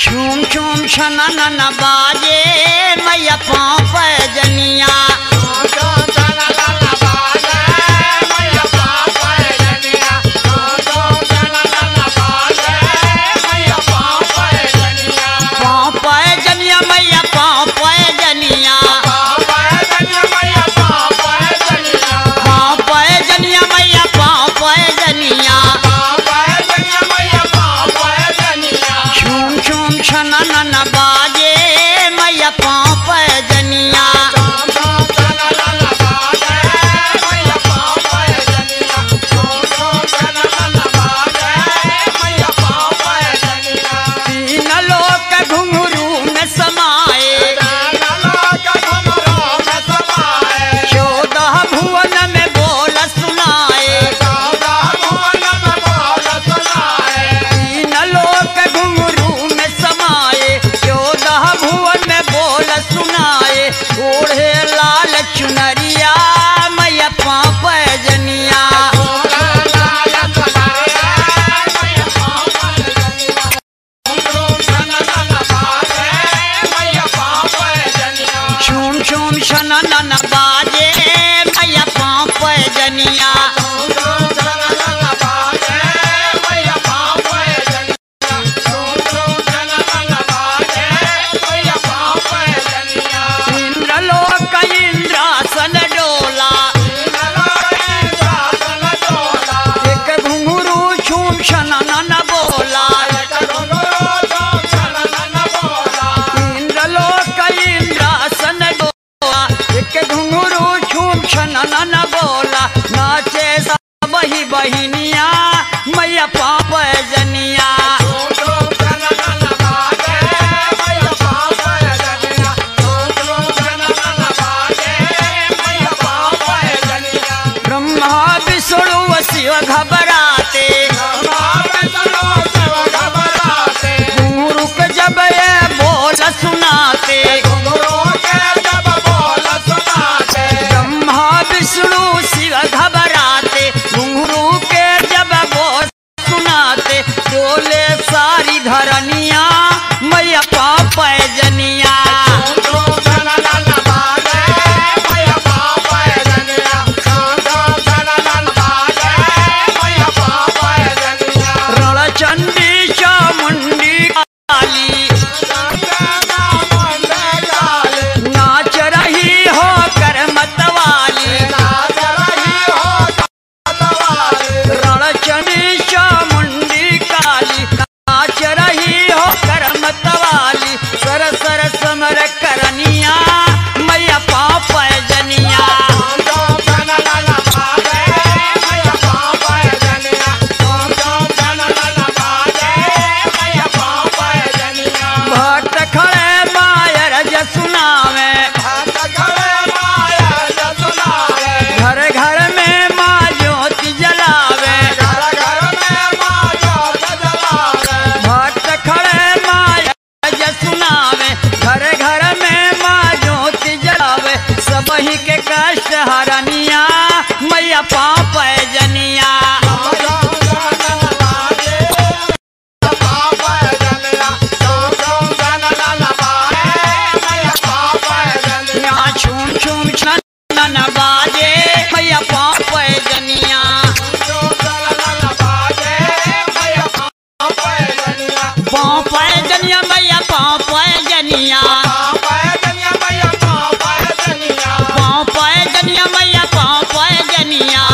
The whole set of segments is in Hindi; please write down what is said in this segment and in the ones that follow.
छूम छूम छनन बाजे मैया पाँव पैजनिया छनन बाजे मैया पाँव पैजनिया तीन लोक घुंघरू में समाए 14 भुवन में बोल सुनाए तीन लोक घुंघरू में समाए 14 भुवन में बोल सुनाए ओढ़े लाल चुनरिया मैया पाँव पैजनिया छूम छूम छनन बाजे मैया पाँव पैजनिया इंद्रलोक इंद्रासन डोला एक घुंघरू छूम छनन बोला इंद्रलोक इंद्रासन डोला एक घुंघरू छूम छनन बोला नाचे सब ही बहिनिया मैया पाँव पैजनिया ब्रह्मा विष्णु व शिव घबराते घुंघरू के जब ये बोल सुनाते ब्रह्मा विष्णु शिव घबराते घुंघरू के जब बोल सुनाते डोले सारी धरनिया मैया पाँव पैजनिया रणचंडी चामुंडी काली नाच रही हो कर मतवाली रणचंडी चामुंडी काली नाच रही हो कर मतवाली सर सर समर करनिया मैया पाँव पैजनिया भक्त खड़े मायर जसुनावे घर घर में माँ ज्योति जलावे भक्त खड़े मायर जसुनावे घर घर में माँ ज्योति जलावे सबही के कष्ट हरनिया मैया पाँव पैजनिया छूम छूम छनन बाजे मैया पाँव पैजनिया पाँव पैजनिया मैया पाँव पैजनिया पाँव पैजनिया मैया पाँव पैजनिया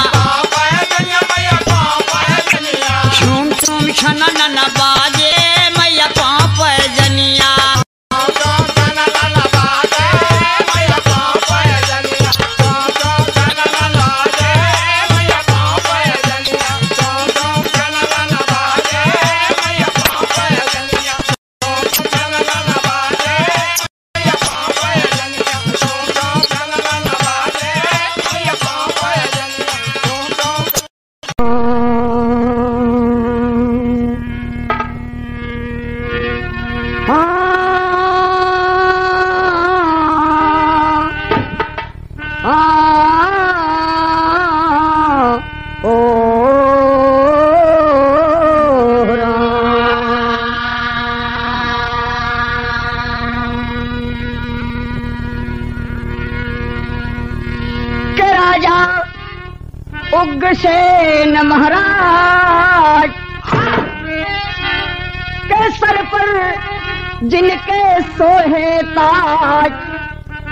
उग्रसेन महाराज के सर पर जिनके सोहे ताज,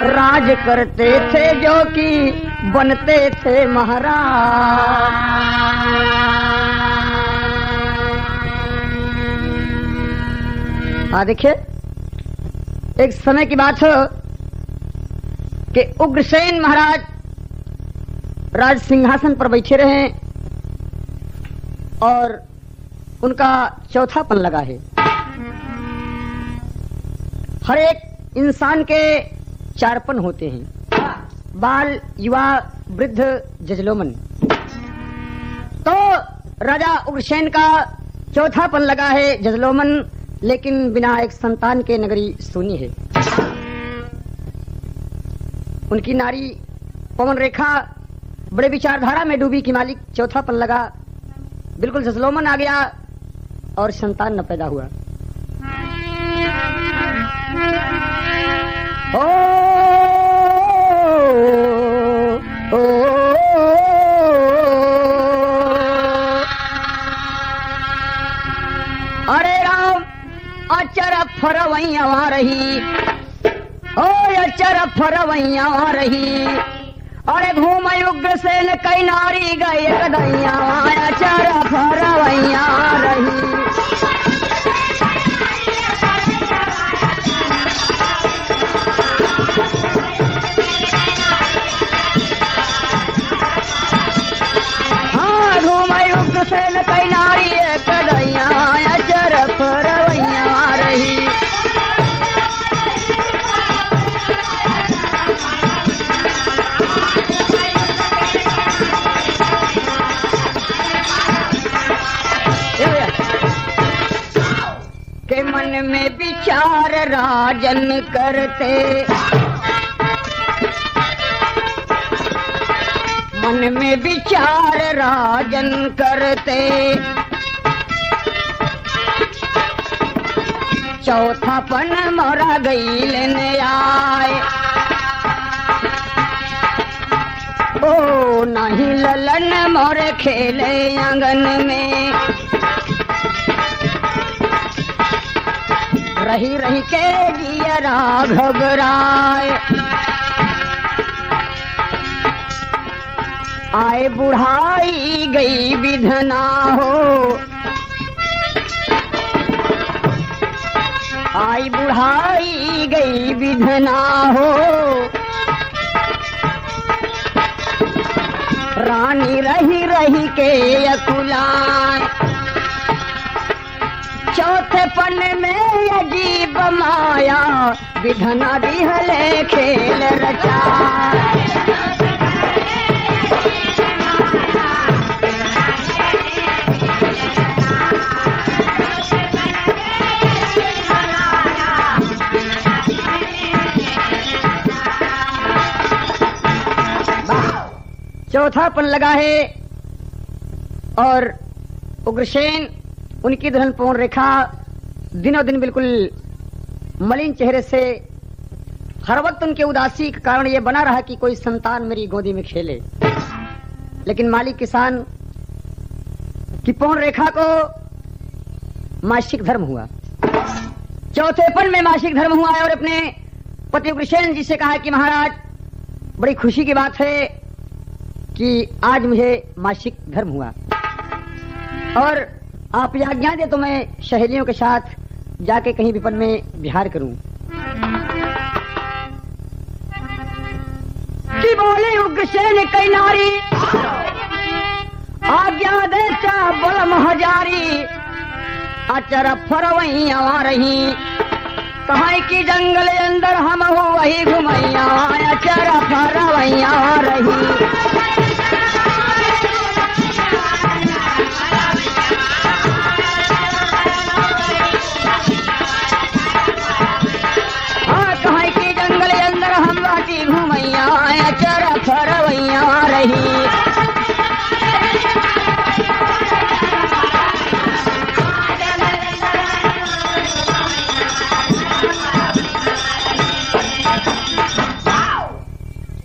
राज करते थे जो कि बनते थे महाराज। हाँ देखिए, एक समय की बात हो कि उग्रसेन महाराज राज सिंहासन पर बैठे रहे और उनका चौथापन लगा है। हर एक इंसान के चारपन होते हैं, बाल, युवा, वृद्ध, जजलोमन। तो राजा उग्रसेन का चौथापन लगा है, जजलोमन, लेकिन बिना एक संतान के नगरी सूनी है। उनकी नारी पवन रेखा बड़े विचारधारा में डूबी कि मालिक चौथापन लगा, बिल्कुल जजलोमन आ गया और संतान न पैदा हुआ। ओ, ओ, ओ, अरे राम अचर फरवैया रही, ओ अचर फरवैया रही, अरे घूम उग्रसेन कई नारी गए कदैया, अचर फरवैया रही। हाँ घूम उग्रसेन कई नारी कदैया, अचर फरवैया रही। के मन में विचार राजन करते, मन में विचार राजन करते, चौथापन मोरा गईल ने आए, ओ नहीं ललन मोरे खेले आंगन में, रही रही के जियरा घबराए, आए बुढ़ाई गई विधना हो, आई बुढ़ाई गई विधना हो, रानी रही रही के अकुलाए, चौथे पन में अजीब माया, विधना दिहले खेल रचा। चौथापन लगा है और उग्रसेन, उनकी दुल्हन पवन रेखा दिनों दिन बिल्कुल मलिन चेहरे से, हर वक्त उनके उदासी का कारण ये बना रहा कि कोई संतान मेरी गोदी में खेले। लेकिन मालिक किसान की पवन रेखा को मासिक धर्म हुआ, चौथेपन में मासिक धर्म हुआ है और अपने पति उग्रसेन जी से कहा कि महाराज बड़ी खुशी की बात है कि आज मुझे मासिक धर्म हुआ और आप आज्ञा दे तो मैं सहेलियों के साथ जाके कहीं विपन में विहार करूं। कि बोले उग्रसेन कई नारी, आज्ञा दे चा बलम हजारी, अचर फरवैया रही, कहाँ की जंगल अंदर हम हो वही घुमैया, अचर फरवैया रही। घुमैया अचर फरवैया रही।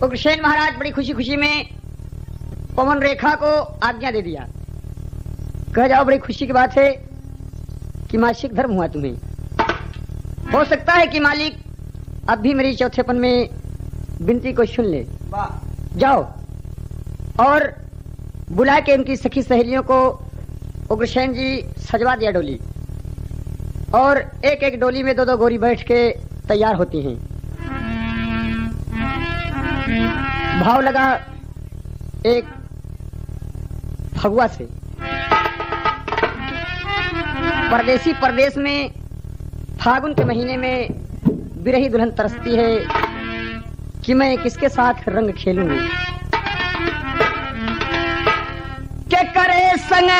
उग्रसेन महाराज बड़ी खुशी खुशी में पवन रेखा को आज्ञा दे दिया, कह जाओ बड़ी खुशी की बात है कि मासिक धर्म हुआ तुम्हें। हो सकता है कि मालिक अब भी मेरी चौथेपन में विनती को सुन ले। जाओ और बुला के उनकी सखी सहेलियों को उग्रसेन जी सजवा दिया डोली, और एक एक डोली में 2-2 गोरी बैठ के तैयार होती हैं। भाव लगा एक फगुआ से, परदेसी परदेश में फागुन के महीने में बिरही दुल्हन तरसती है कि मैं किसके साथ रंग खेलूंगी। के करे संग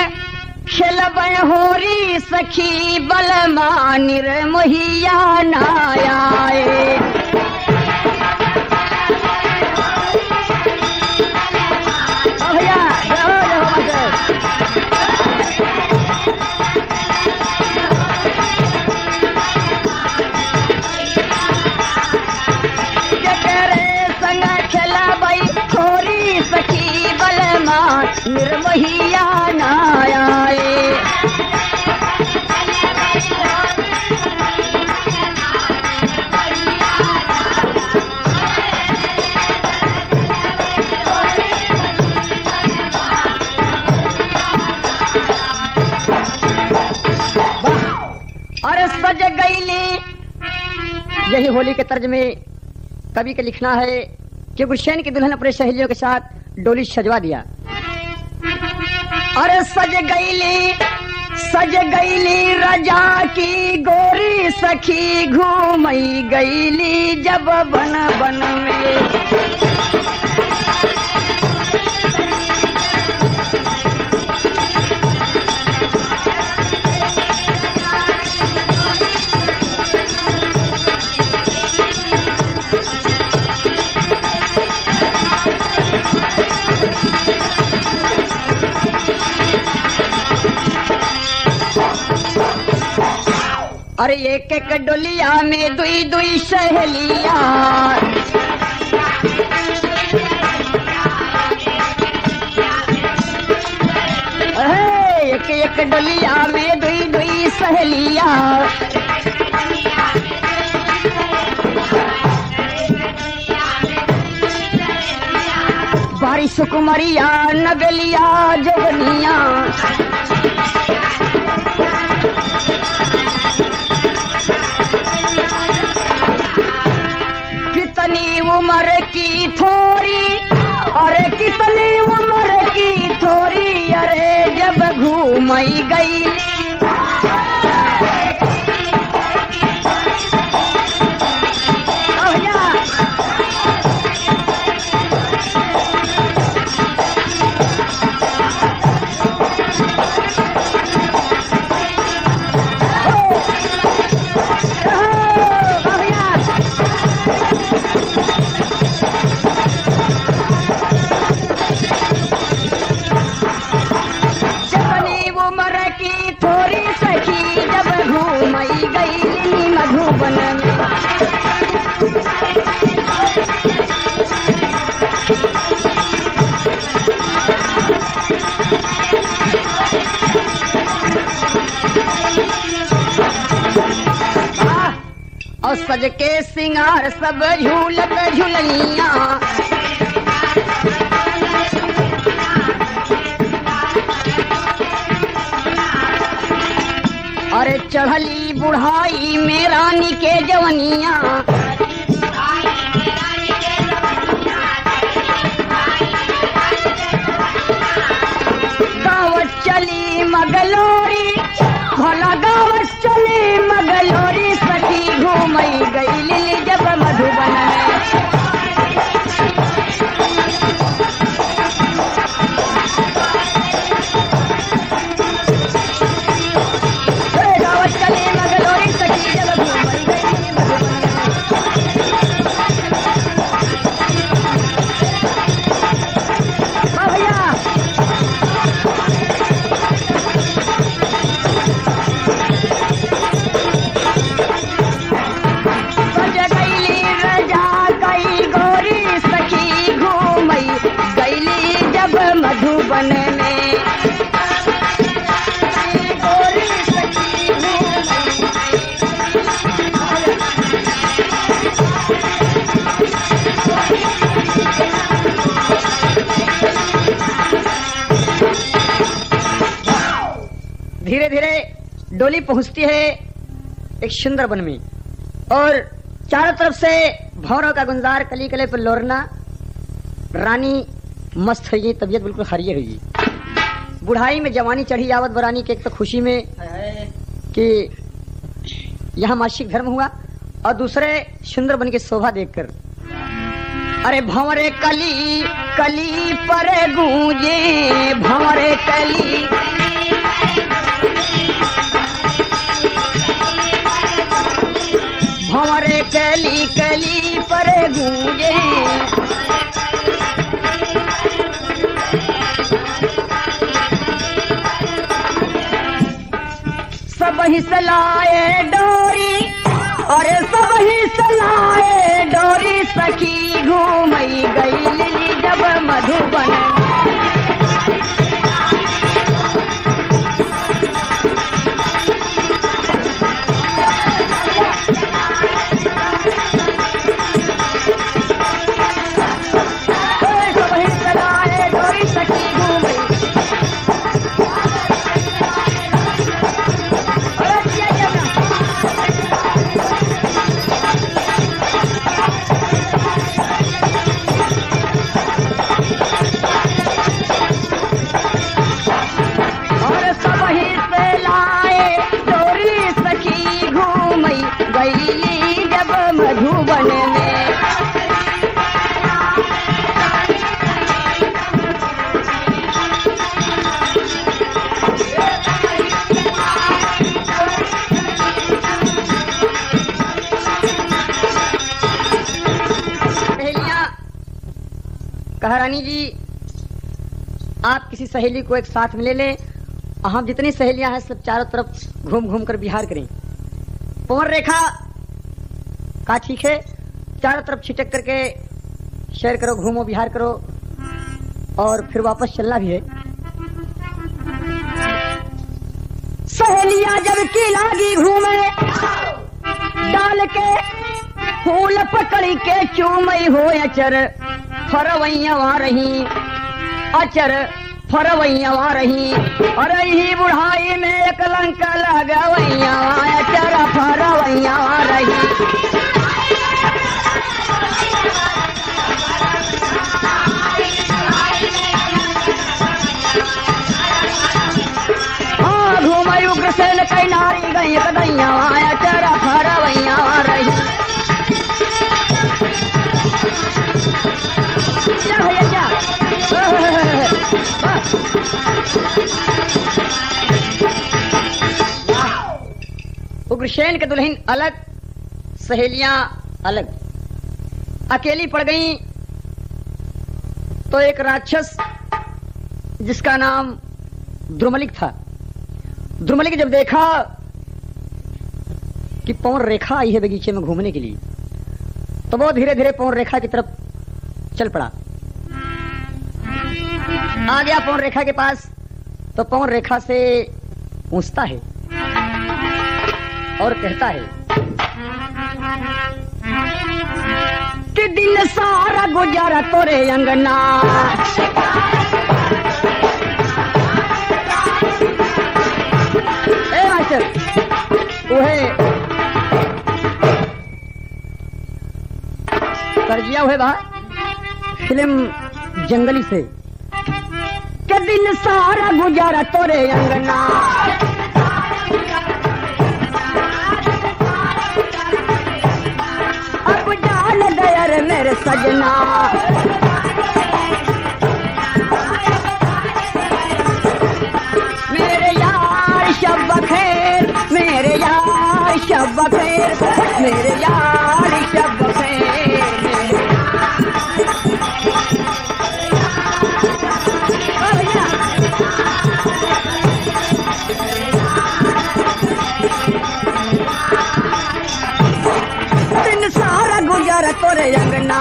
खेलब होरी सखी बलमा निर्मोहिया नायाए। निर्मोहिया नायाए। अरे सज गईली, यही होली के तर्ज में कवि के लिखना है कि गुलशन की दुल्हन अपने सहेलियों के साथ डोली सजवा दिया। अरे सज गईली रजा की गोरी सखी घूमई गईली जब बन बन में। अरे एक एक डोलिया में 2-2 सहेलिया, एक एक डोलिया में 2-2 सहेलिया। बारिश कुमरिया नगलिया जोगनिया, उम्र की थोड़ी, अरे कितनी उम्र की थोड़ी, अरे जब घूमई गई। और सज के सिंगार सब झूलत झुलनिया, अरे चढ़ली बुढ़ाई में रानी के जवनिया। गावत चली मगलोरी, भला गावत चली मगलोरी, सखी घूमई गई जब मधुबन में। गावत चली मगलोरी सखी जब घूमई गई मधुबन में। डोली पहुंचती है एक सुंदर वन में और चारों तरफ से भौरों का गुंजार, कली कले पर लोरना। रानी मस्त हुई, तबीयत बिल्कुल हरिये हुई। बुढ़ाई में जवानी चढ़ी आवत बरानी के, एक तो खुशी में कि यहाँ मासिक धर्म हुआ और दूसरे सुंदर बन के शोभा देखकर। अरे भंवरे कली कली पर गूंजे, भंवरे कली भंवरे कली कली पर गूंजे, सब ही सलाए डोरी, अरे सब ही सलाए डोरी, सखी घूमई गई लिली जब मधुबन। सब ही सलाए डोरी, सखी घूमई। रानी जी, आप किसी सहेली को एक साथ में ले लें, हम जितनी सहेलियां हैं सब चारों तरफ घूम घूम कर बिहार करें। पवन रेखा का ठीक है, चारों तरफ छिटक करके शेयर करो, घूमो, बिहार करो और फिर वापस चलना भी है। सहेलियां जब की लागी घूमे, डाल के फूल पकड़ी के चूमई हो अचर फरवैया वहाँ रही, अचर फरवैया वहाँ रही। अरे ही बुढ़ाई में एक लंक लगवैया, अचर फरवैया वहाँ रही। हाँ घूमई उग्रसेन कई नारी गई कदैया, अचर फरवैया वहाँ रही। उग्रसेन के दुल्हन अलग, सहेलियां अलग। अकेली पड़ गई तो एक राक्षस जिसका नाम द्रुमलिक था, द्रुमलिक जब देखा कि पवन रेखा आई है बगीचे में घूमने के लिए, तो वो धीरे धीरे पवन रेखा की तरफ चल पड़ा। आ गया पवन रेखा के पास तो पवन रेखा से पूछता है और कहता है कि दिन सारा गुजारा तोरे अंगना, ए मास्टर उहे कर्जिया हुए बा फिल्म जंगली से, के दिन सारा गुजारा तोरे अंगना, अब जान दयर मेरे सजना, मेरे यार शब खैर, मेरे यार शब खैर, मेरे यार शब खैर। दिन सारा गुजारा तोरे अंगना,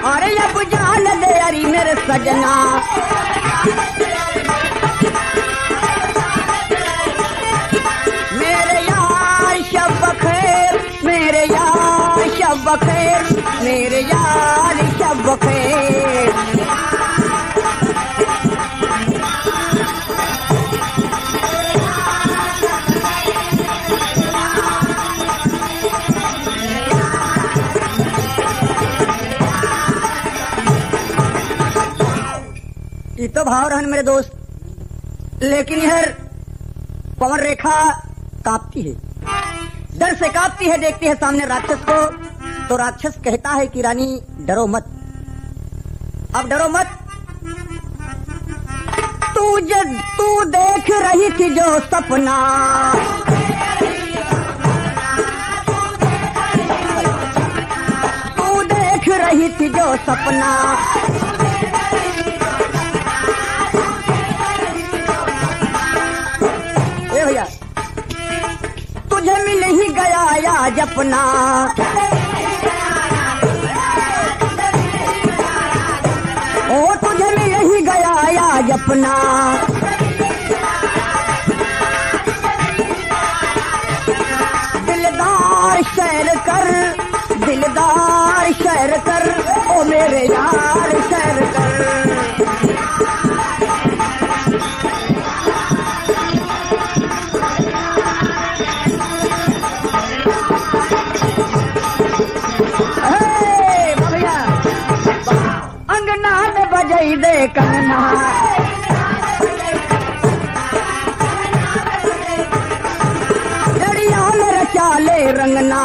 अरे अब जान दे यारी मेरे सजना, मेरे यार शब खैर, मेरे यार शब खैर, मेरे यार शब खैर। भाव रहन मेरे दोस्त, लेकिन यह पवन रेखा कांपती है, डर से कांपती है। देखती है सामने राक्षस को, तो राक्षस कहता है कि रानी डरो मत, अब डरो मत। तू देख रही थी जो सपना, तू देख रही थी जो सपना, ए भैया तुझे मिल ही गया आज अपना, ओ तुझे मिल ही गया आज अपना। दिलदार शैर कर, दिलदार शैर कर, ओ मेरे यार शैर कर। अंगना में बजाई दे कंगना, जड़िया में रचा ले रंगना,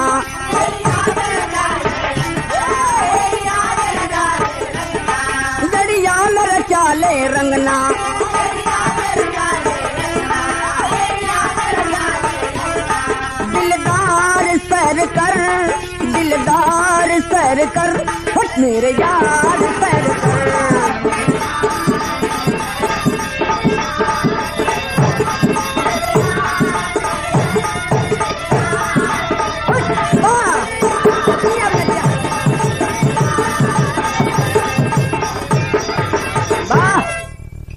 जड़िया में रचा ले रंगना। दिलदार सैर कर, दिलदार सैर कर, हट मेरे यार सैर कर।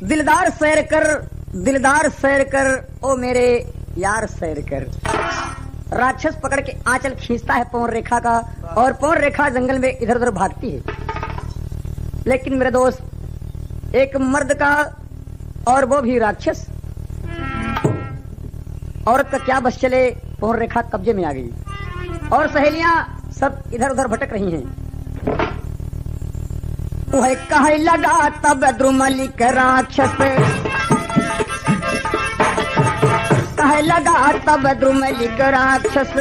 दिलदार सैर कर, दिलदार सैर कर, ओ मेरे यार सैर कर। राक्षस पकड़ के आंचल खींचता है पवन रेखा का, और पवन रेखा जंगल में इधर उधर भागती है। लेकिन मेरे दोस्त, एक मर्द का, और वो भी राक्षस, औरत का क्या बस चले, पवन रेखा कब्जे में आ गई और सहेलियां सब इधर उधर भटक रही हैं। वह कहे लगा तब द्रुमलिक राक्षस, कहे लगा तब द्रुमलिक राक्षस,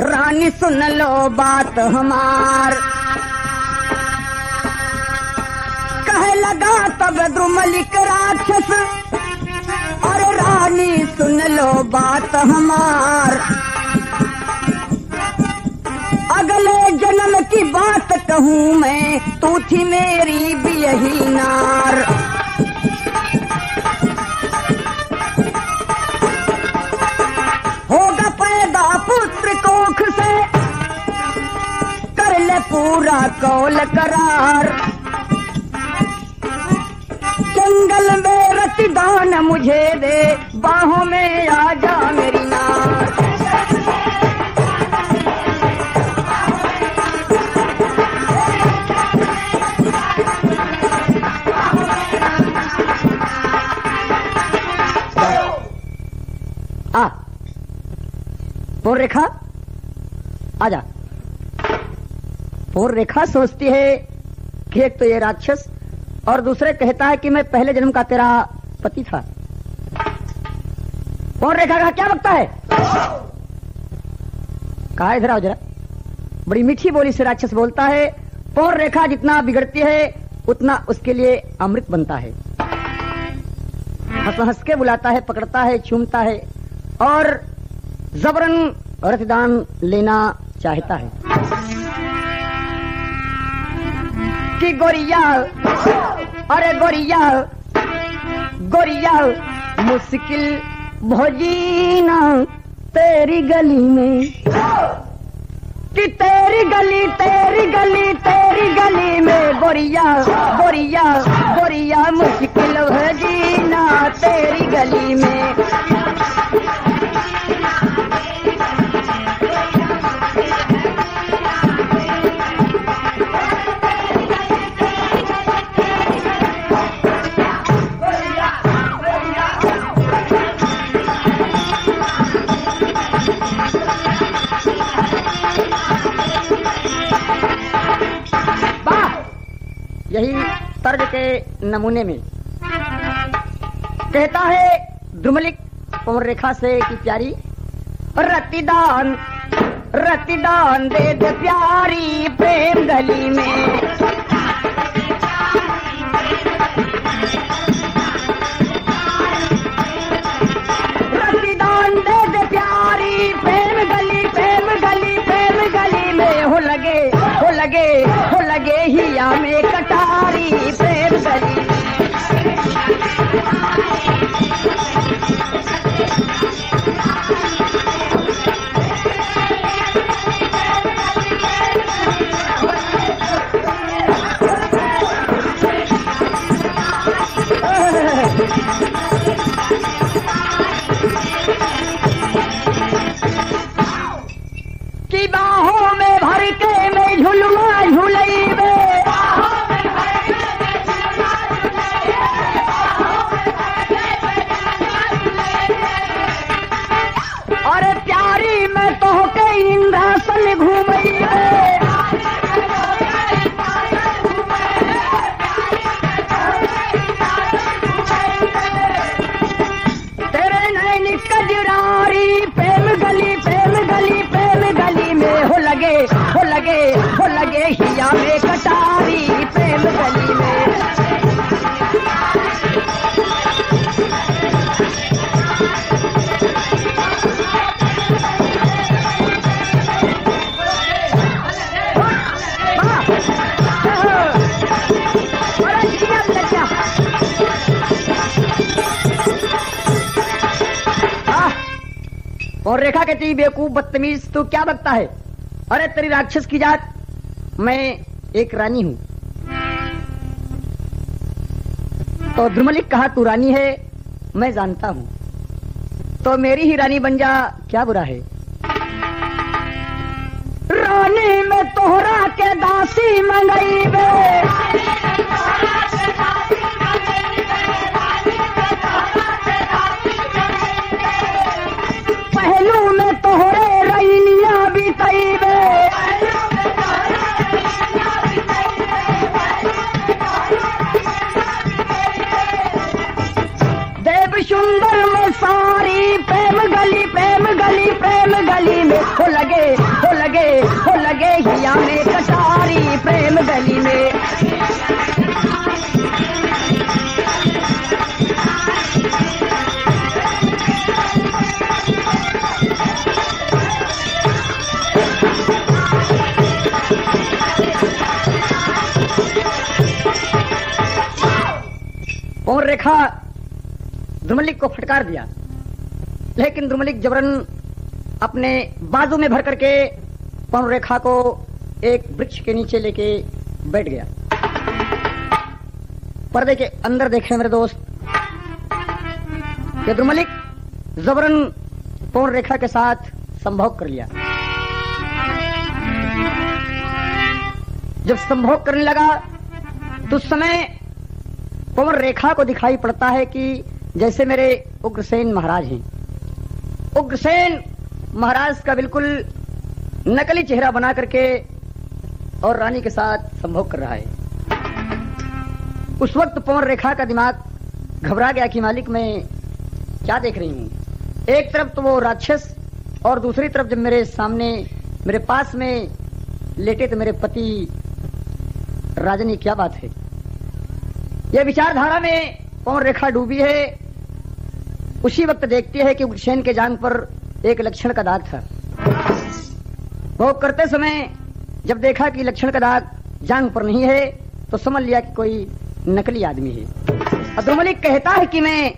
रानी सुन लो बात हमार। कहे लगा तब द्रुमलिक राक्षस, और रानी सुन लो बात हमार। अगले जन्म की बात कहूँ मैं, तू थी मेरी बियही नार। होगा पैदा पुत्र कोख से, कर ले पूरा कौल करार। जंगल में रतिदान मुझे दे, बाहों में आ जा मेरी नार। पवन रेखा आजा। पवन रेखा सोचती है कि एक तो ये राक्षस, और दूसरे कहता है कि मैं पहले जन्म का तेरा पति था। पवन रेखा का क्या लगता है? कहा इधर आओ जरा। बड़ी मीठी बोली से राक्षस बोलता है। पवन रेखा जितना बिगड़ती है उतना उसके लिए अमृत बनता है। हंस हंस के बुलाता है, पकड़ता है, चूमता है और जबरन रतदान लेना चाहता है कि गोरिया, अरे गोरिया, गोरिया मुश्किल भोजीना तेरी गली में, कि तेरी गली, तेरी गली, तेरी गली में गोरिया, गोरिया, गोरिया मुश्किल भोजीना तेरी गली में। यही तर्ज के नमूने में कहता है द्रुमलिक पवन रेखा से कि प्यारी रतिदान दे दे प्यारी प्रेम गली में, रतिदान दे दे प्यारी प्रेम गली में हो लगे हिया में कटारी प्रेम गली में। की बाहों में भर के मैं झुलवा झुलैबे, अरे प्यारी मैं तो के इंद्रासन घूमैबे, तेरे नैन कजरारी प्रेम गली में हो लगे हिया में कटारी प्रेम गली में। और रेखा कहती बेवकूफ बदतमीज तू क्या बकता है, अरे तेरी राक्षस की जात, मैं एक रानी हूं। तो द्रुमलिक कहा तू रानी है मैं जानता हूं, तो मेरी ही रानी बन जा, क्या बुरा है। रानी में तोहरा के दासी मंगईबे, पहलू में तोहरे रैनिया बितैबे, देव सुंदर में सारी प्रेम गली में हो लगे हिया में कटारी प्रेम गली में। और रेखा द्रुमलिक को फटकार दिया, लेकिन द्रुमलिक जबरन अपने बाजू में भर करके पवन रेखा को एक वृक्ष के नीचे लेके बैठ गया। पर्दे के अंदर देखे मेरे दोस्त कि द्रुमलिक जबरन पवन रेखा के साथ संभोग कर लिया। जब संभोग करने लगा तो उस समय पवन रेखा को दिखाई पड़ता है कि जैसे मेरे उग्रसेन महाराज हैं। उग्रसेन महाराज का बिल्कुल नकली चेहरा बना करके और रानी के साथ संभोग कर रहा है। उस वक्त पवन रेखा का दिमाग घबरा गया कि मालिक मैं क्या देख रही हूँ। एक तरफ तो वो राक्षस और दूसरी तरफ जब मेरे सामने मेरे पास में लेटे तो मेरे पति राजनी, क्या बात है। यह विचारधारा में पवन रेखा डूबी है। उसी वक्त देखती है कि उग्रसेन के जांघ पर एक लक्षण का दाग था। वो करते समय जब देखा कि लक्षण का दाग जांघ पर नहीं है तो समझ लिया कि कोई नकली आदमी है। द्रुमलिक कहता है कि मैं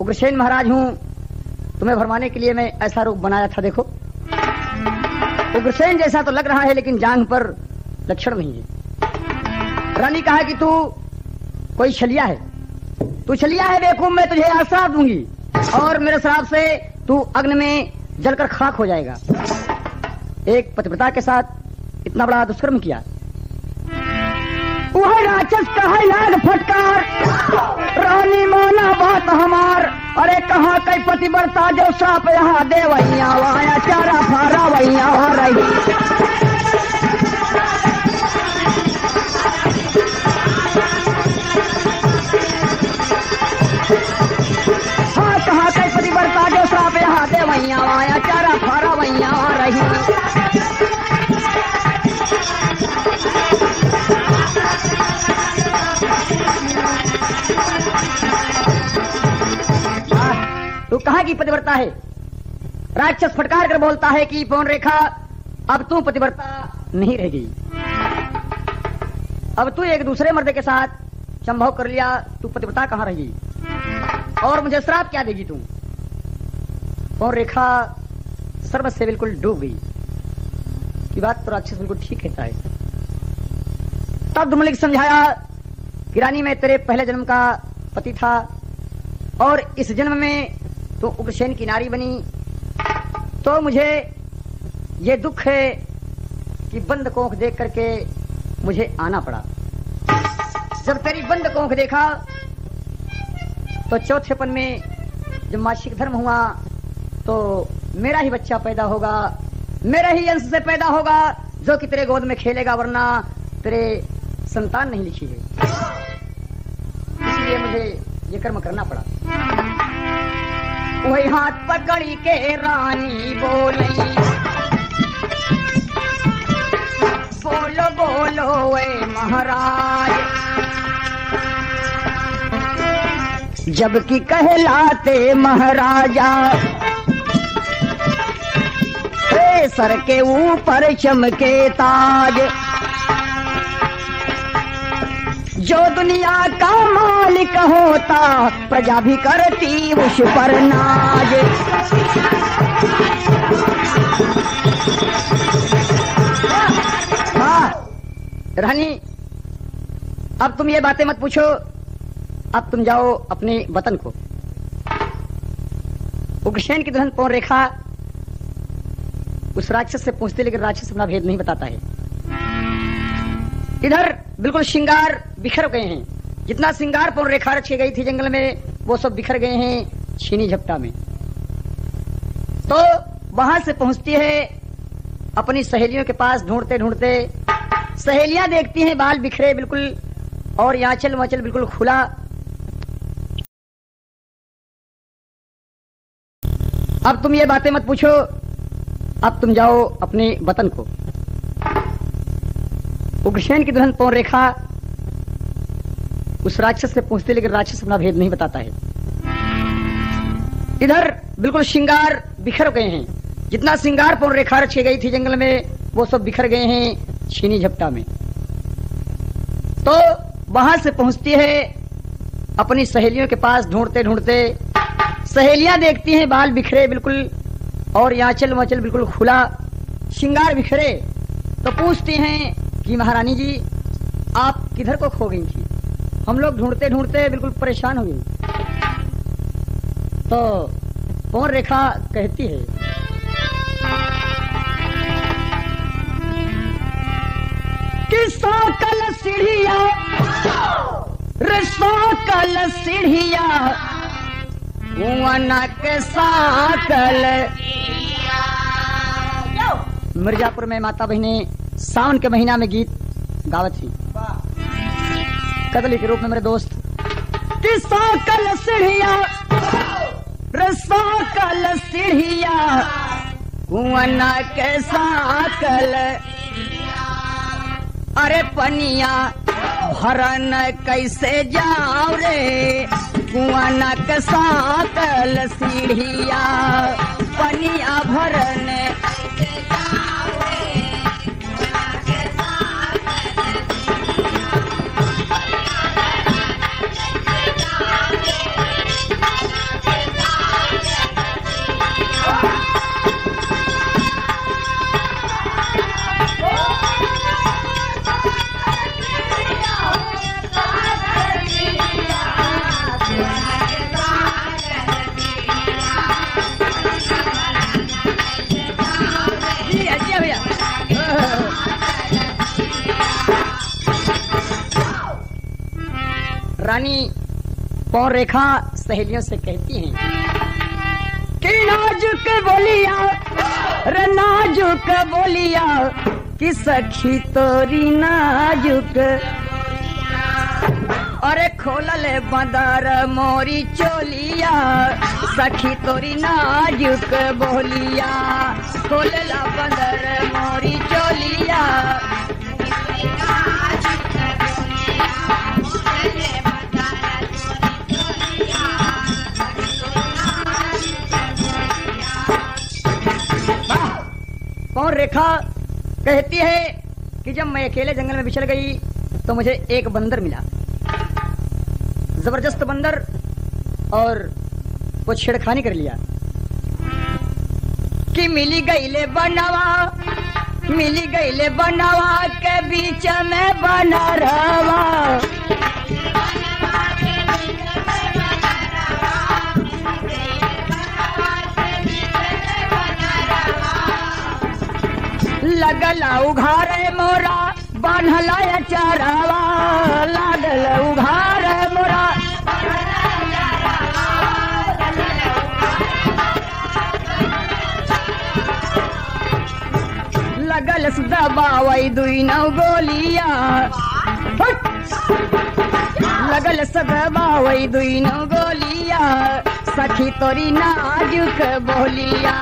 उग्रसेन महाराज हूं, तुम्हें भरमाने के लिए मैं ऐसा रूप बनाया था। देखो उग्रसेन जैसा तो लग रहा है लेकिन जांघ पर लक्षण नहीं है। रानी कहा कि तू कोई छलिया है, तू छलिया है बेवकूफ, मैं तुझे आश्राप दूंगी और मेरे श्राप से तू अग्नि में जलकर खाक हो जाएगा। एक पतिव्रता के साथ इतना बड़ा दुष्कर्म किया। वह राक्षस कहे नाग फटकार, रानी माना बात हमार, अरे कहाँ कई पतिव्रता जो श्राप यहाँ दे वैया वाया चारा फारा वैया हो रही। तू कहाँ की पतिव्रता है? राक्षस फटकार कर बोलता है कि पवन रेखा अब तू पतिव्रता नहीं रह गई, अब तू एक दूसरे मर्द के साथ संभोग कर लिया, तू पतिव्रता कहाँ रही और मुझे श्राप क्या देगी तू? पवन रेखा सर्व से बिल्कुल डूब गई कि बात तो राक्षस बिल्कुल ठीक कहता है। तब धुमलिक समझाया कि रानी मैं तेरे पहले जन्म का पति था और इस जन्म में तो उग्रसेन की नारी बनी, तो मुझे ये दुख है कि बंद कोख देख करके मुझे आना पड़ा। जब तेरी बंद कोख देखा तो चौथेपन में जब मासिक धर्म हुआ तो मेरा ही बच्चा पैदा होगा, मेरा ही अंश से पैदा होगा जो कि तेरे गोद में खेलेगा, वरना तेरे संतान नहीं लिखी है, इसलिए मुझे ये कर्म करना पड़ा। वही हाथ पकड़ी के रानी बोली, बोलो बोलो वे महाराज, जबकि कहलाते महाराजा सर के ऊपर चमके ताज, जो दुनिया का मालिक होता प्रजा भी करती उस पर नाज। हाँ रानी, अब तुम ये बातें मत पूछो, अब तुम जाओ अपने वतन को। उग्रसेन की दुल्हन पवन रेखा उस राक्षस से पूछते, लेकिन राक्षस अपना भेद नहीं बताता है। इधर बिल्कुल श्रृंगार बिखर गए हैं, जितना श्रृंगार पवन रेखा रची गई थी जंगल में वो सब बिखर गए हैं छीनी झपटा में। तो वहां से पहुंचती है अपनी सहेलियों के पास, ढूंढते ढूंढते सहेलियां देखती हैं बाल बिखरे बिल्कुल और याचल वाचल बिल्कुल खुला। अब तुम ये बातें मत पूछो, अब तुम जाओ अपने वतन को। उग्रसेन की दुल्हन पवन रेखा उस राक्षस से पूछते, लेकिन राक्षस अपना भेद नहीं बताता है। इधर बिल्कुल श्रृंगार बिखर गए हैं, जितना श्रृंगार पवन रेखा रची गई थी जंगल में वो सब बिखर गए हैं छीनी झपटा में। तो वहां से पहुंचती है अपनी सहेलियों के पास, ढूंढते ढूंढते सहेलियां देखती हैं बाल बिखरे बिल्कुल और याचल वाचल बिल्कुल खुला, श्रृंगार बिखरे। तो पूछती हैं कि महारानी जी आप किधर को खो गई थी? हम लोग ढूंढते ढूंढते बिल्कुल परेशान हो गए। तो पवन रेखा कहती है कि साकल सीढ़िया रे साकल सीढ़िया के साकल। मिर्जापुर में माता बहने सावन के महीना में गीत गावत थी कदली के रूप में मेरे दोस्त। कि साकल सीढ़िया रे साकल सीढ़िया के साकल, अरे पनिया भरन कैसे जाओ रे कुआना के साकल सीढ़िया, पनिया भरन रानी पवन रेखा सहेलियों से कहती हैं कि नाजुक बोलिया रे नाजुक बोलिया कि सखी तोरी नाजुक, अरे खोलले बंदर मोरी चोलिया सखी तोरी नाजुक बोलिया, खोलला बंदर मोरी चोलिया। और रेखा कहती है कि जब मैं अकेले जंगल में विचर गई तो मुझे एक बंदर मिला, जबरदस्त बंदर, और वो छेड़खानी कर लिया कि मिली गईले बनवा के बीच में बना रवा। लगला उघारे मोरा बान्हला चारावा, लागल उघारे मोरा लगल दबावई दुई नौ गोलिया, लगल दबावई दुई नौ गोलिया, सखी तोरी नाजुक बोलिया।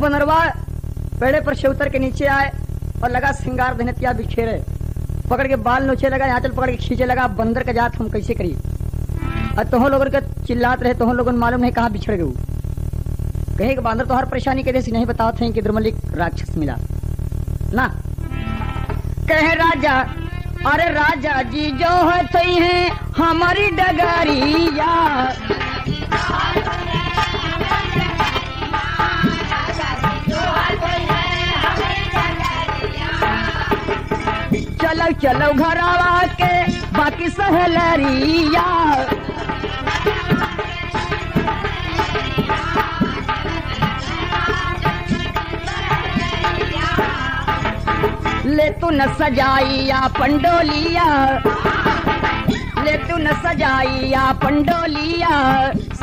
बनरवा पेड़े पर से उतर के नीचे आए और लगा श्रृंगार धनतिया बिखेरे, पकड़ के बाल नोचे लगा, आंचल पकड़ के खींचे लगा। बंदर का जात हम कैसे करी? और तुम लोगों के चिल्लात रहे, तुम लोगों मालूम नहीं कहाँ बिछड़ गए। कहे कि बंदर तो हर परेशानी के नहीं बताओ थे कि दुर्मलिक राक्षस मिला ना। कहे राजा, अरे राजा जी जो है हमारी डगरिया, चलो चलो घरवा के बाकी सहलरिया। ले तू न सजाइया पंडोलिया, ले तू न सजाइया पंडोलिया,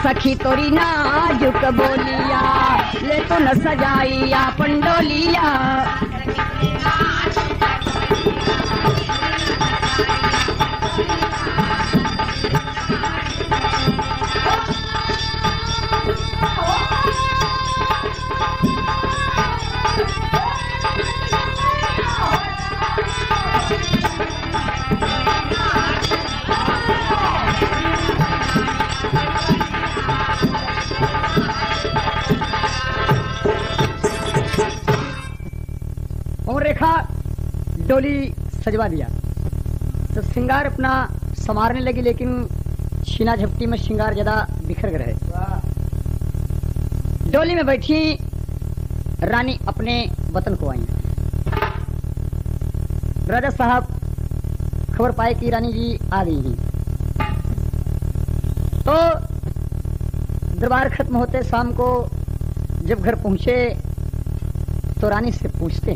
सखी तोरी नाजुक बोलिया। ले तू न सजाइया पंडोलिया, रेखा डोली सजवा दिया तो श्रृंगार अपना संवारने लगी, लेकिन छीना झपटी में श्रृंगार ज्यादा बिखर गए। डोली में बैठी रानी अपने वतन को आई। राजा साहब खबर पाए कि रानी जी आ गई हैं, तो दरबार खत्म होते शाम को जब घर पहुंचे तो रानी से पूछते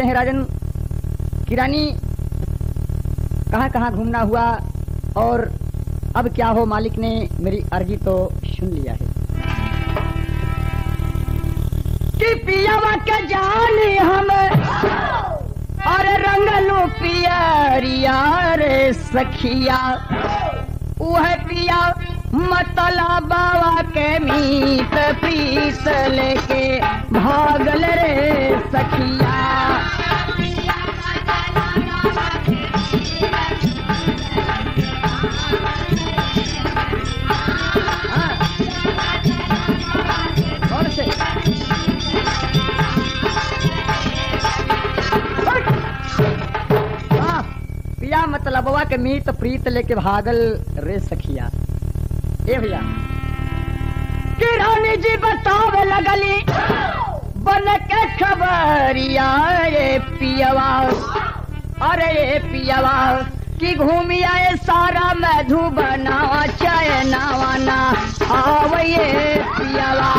हैं, राजन कि रानी कहाँ कहाँ घूमना हुआ और अब क्या हो, मालिक ने मेरी अर्जी तो सुन लिया है कि पियावा के जाने हम और रंगलो पियरिया रे सखिया, वह पिया मतला बाबा के मीत पीस लेके भागल रे सखिया। पिया मतलबवा के मीत प्रीत लेके भागल रे सखिया। ए भैया कि रानी जी बतावे लगली बन के खबरिया, रे पियवा अरे ये पियवा कि घूमी आए सारा मधु बनावा चाय नावाना आवये पियवा।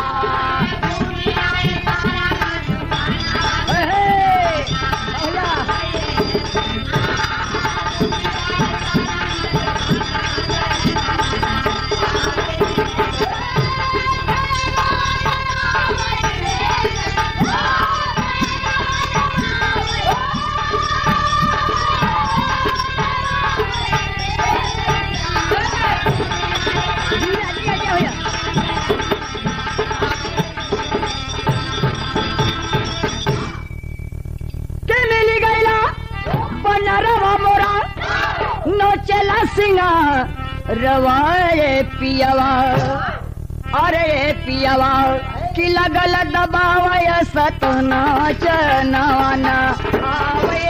करेला सिंगार रवाए पियावा, अरे पियावा कि लगल दबावय सतना चनवाना आवे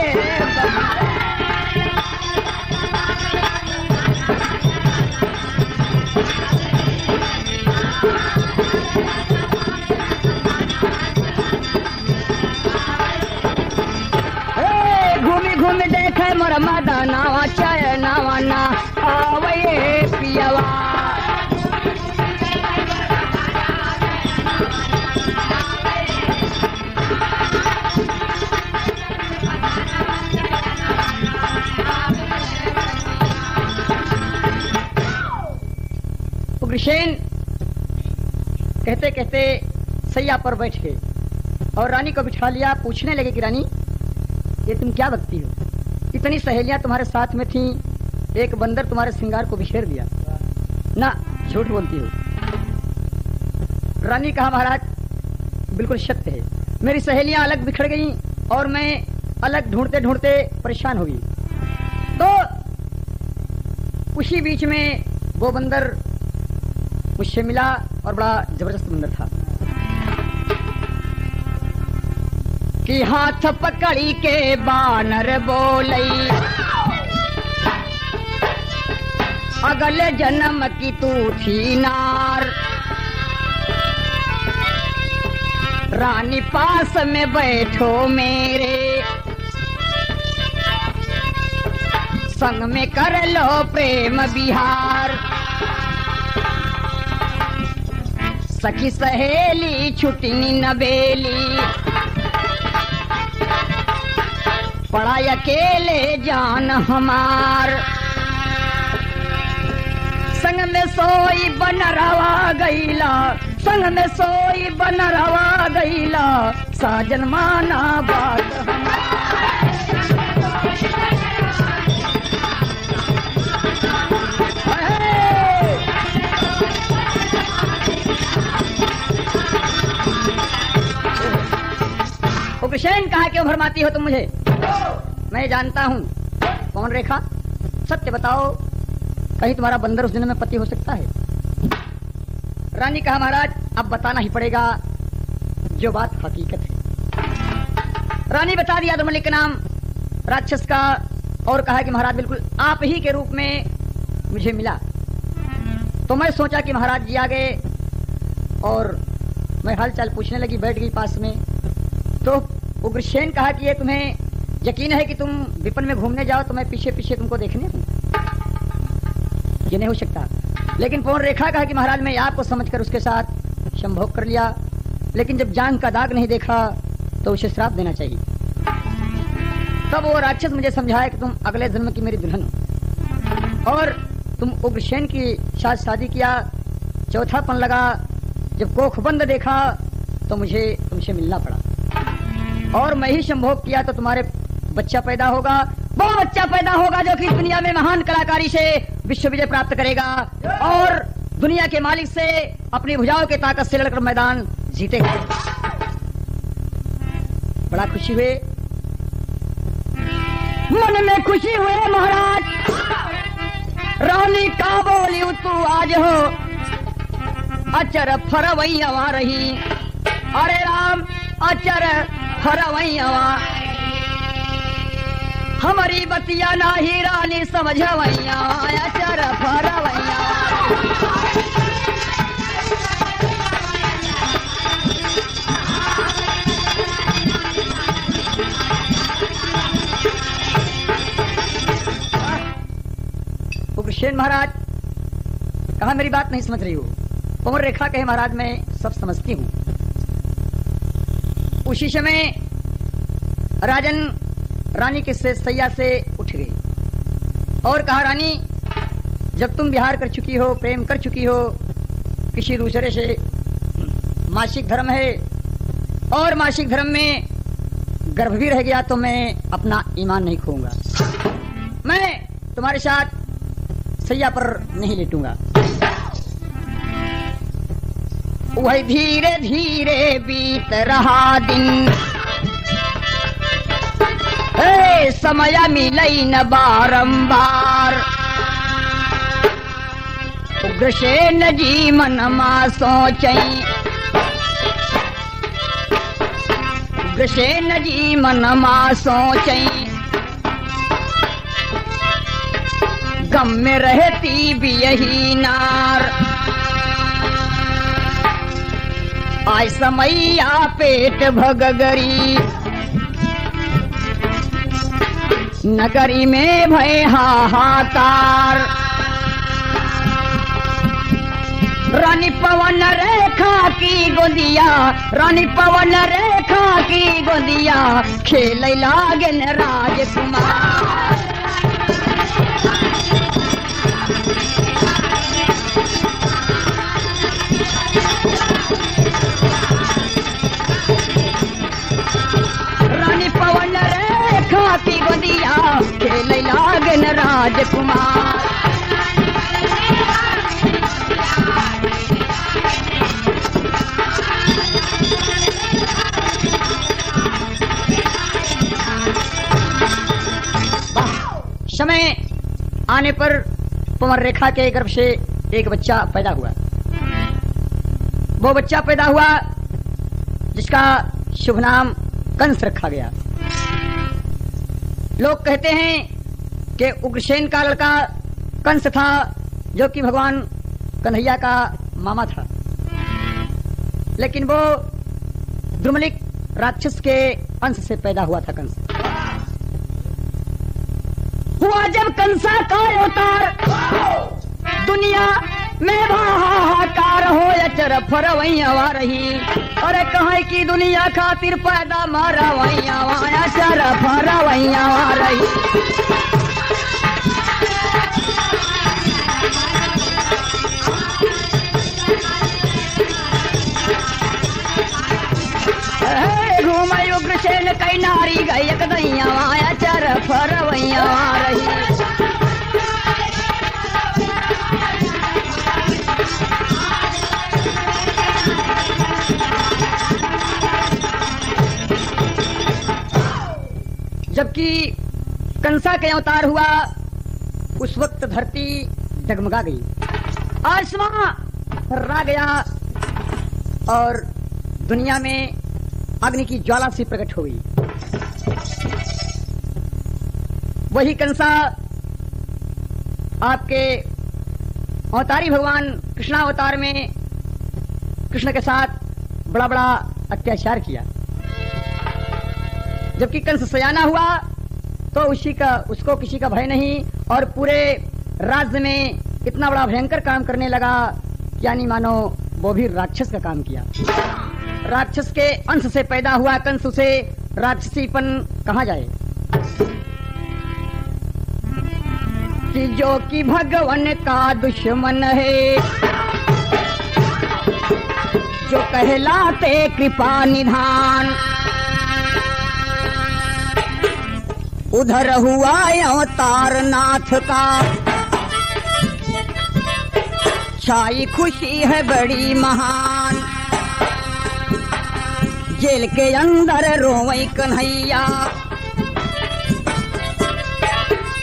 घूमी घूमी देखे मोर मदनावा चनवाना आवे पियावा। उग्रसेन कहते कहते सैया पर बैठ गए और रानी को बिठा लिया। पूछने लगे कि रानी ये तुम क्या बकती हो, इतनी सहेलियां तुम्हारे साथ में थीं, एक बंदर तुम्हारे श्रृंगार को बिखेर दिया ना, झूठ बोलती हो। रानी कहा महाराज बिल्कुल सत्य है, मेरी सहेलियां अलग बिखर गई और मैं अलग ढूंढते ढूंढते परेशान हो गई। तो उसी बीच में वो बंदर मुझसे मिला और बड़ा जबरदस्त बंदर था कि हाथ पकड़ी के बानर बोलई, अगले जन्म की तू थी नार, रानी पास में बैठो मेरे, संग में कर लो प्रेम विहार, सखी सहेली छुटनी नबेली, पड़ा अकेले जान हमार, संग में सोई बन रवा गईला, संग में सोई बन रवा गईला, साजन माना बात उग्रसेन कहा क्यों भरमाती हो तुम मुझे, मैं जानता हूँ कौन रेखा, सत्य बताओ कहीं तुम्हारा बंदर उस दिन में पति हो सकता है। रानी कहा महाराज अब बताना ही पड़ेगा जो बात हकीकत है। रानी बता दिया दुर्मलिक के नाम राक्षस का और कहा कि महाराज बिल्कुल आप ही के रूप में मुझे मिला। तो मैं सोचा कि महाराज जी आ गए और मैं हालचाल पूछने लगी, बैठ गई पास में। तो उग्रसेन कहा कि ये तुम्हें यकीन है कि तुम विपन में घूमने जाओ तो मैं पीछे पीछे तुमको देखने हूँ, ये नहीं हो सकता। लेकिन पवन रेखा कहा कि महाराज मैं आपको समझकर उसके साथ संभोग कर लिया, लेकिन जब जान का दाग नहीं देखा तो उसे श्राप देना चाहिए। तब वो राक्षस मुझे समझाया कि तुम अगले जन्म की मेरी दुल्हन हो और तुम उग्रसेन की साथ शादी किया। चौथापन लगा, जब कोखबंद देखा तो मुझे तुमसे मिलना पड़ा और मैं ही संभोग किया तो तुम्हारे बच्चा पैदा होगा, वो बच्चा पैदा होगा जो कि दुनिया में महान कलाकारी से विश्व विजय प्राप्त करेगा और दुनिया के मालिक से अपनी भुजाओं के ताकत से लड़कर मैदान जीतेगा। बड़ा खुशी हुए, मन में खुशी हुए महाराज। रानी का बोली तू आज हो अचर फरवैया रही, अरे राम अचर फरवैया हमारी बतिया नाही रानी समझवैया, अचर फरवैया। उग्रसेन महाराज कहा मेरी बात नहीं समझ रही हो। पवन रेखा कहे महाराज मैं सब समझती हूँ। उसी समय राजन रानी के सैया से उठ गई और कहा रानी जब तुम विहार कर चुकी हो, प्रेम कर चुकी हो किसी दूसरे से, मासिक धर्म है और मासिक धर्म में गर्भ भी रह गया तो मैं अपना ईमान नहीं खोऊंगा, मैं तुम्हारे साथ सैया पर नहीं लेटूंगा। वही धीरे धीरे बीत रहा दिन, समय मिलई न बारंबार, उग्रसेन जी मन मा सोचई, उग्रसेन जी मन मा सोचई, गम में रहती भी यही नार। आज समैया पेट भगगरी, नगरी में भय हाहाकार। रानी पवन रेखा की गोदिया, रानी पवन रेखा की गोदिया, खेल लागन राजकुमार। रानी पवन रेखा की गोदिया, खेल लागन राजकुमार। समय आने पर पवन रेखा के गर्भ से एक बच्चा पैदा हुआ। वो बच्चा पैदा हुआ जिसका शुभ नाम कंस रखा गया। लोग कहते हैं कि उग्रसेन का लड़का कंस था, जो कि भगवान कन्हैया का मामा था। लेकिन वो द्रुमलिक राक्षस के अंश से पैदा हुआ था कंस। हुआ जब कंसा का अवतार, दुनिया में हाहाकार हो अचर फरवैया रही। अरे कहे की दुनिया खातिर पैदा मारा वैया अचर फरवैया रही। घूमई उग्रसेन कई नारी गई दैया अचर फरवैया रही। जबकि कंसा के अवतार हुआ, उस वक्त धरती डगमगा गई, आसमां थर्रा गया और दुनिया में अग्नि की ज्वाला सी प्रकट हो गई। वही कंसा आपके अवतारी भगवान कृष्णावतार में कृष्ण के साथ बड़ा बड़ा अत्याचार किया। जबकि कंस सयाना हुआ तो उसको किसी का भय नहीं और पूरे राज्य में इतना बड़ा भयंकर काम करने लगा, यानी मानो वो भी राक्षस का काम किया। राक्षस के अंश से पैदा हुआ कंस, उसे राक्षसीपन कहा जाए कि जो कि भगवान का दुश्मन है, जो कहलाते कृपा निधान। उधर हुआ अवतार नाथ का, छाई खुशी है बड़ी महान। जेल के अंदर रोवई कन्हैया,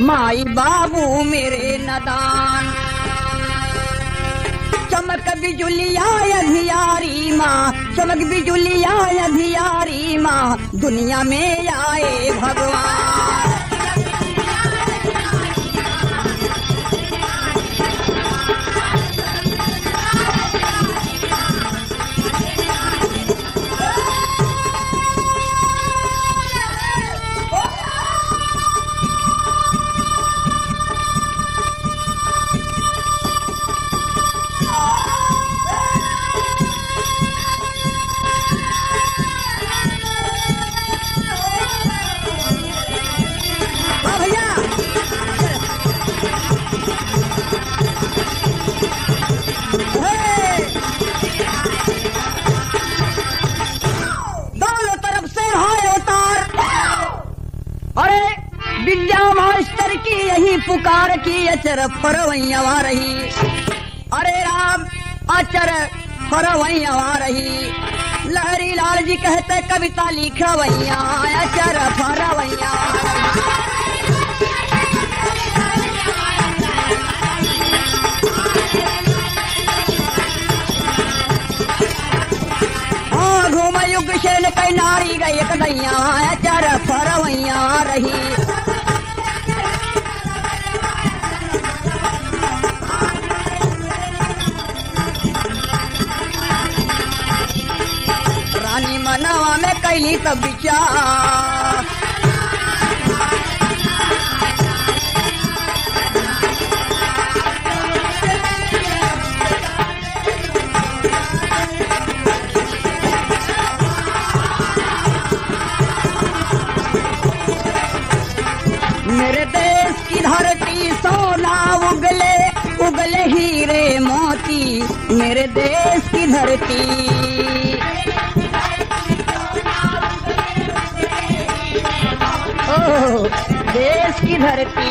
माई बाबू मेरे नदान। चमक बिजुलिया अधियारी माँ, चमक बिजुलिया अधियारी माँ, दुनिया में आए भगवान। पुकार की अचर फरवैया रही। अरे राम अचर फरवैया रही। लहरी लाल जी कहते कविता लिखवैया अचर फरवैया। उग्रसेन कई नारी गई एक दैया चार फरवैया रही। रानी मनवा में कैली तब विचार, मेरे देश की धरती सोना उगले उगले हीरे मोती, मेरे देश की धरती। ओ देश की धरती।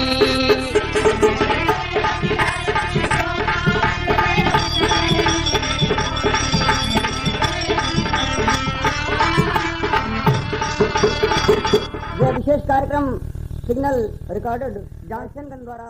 यह विशेष कार्यक्रम सिग्नल रिकॉर्डेड जॉनसन द्वारा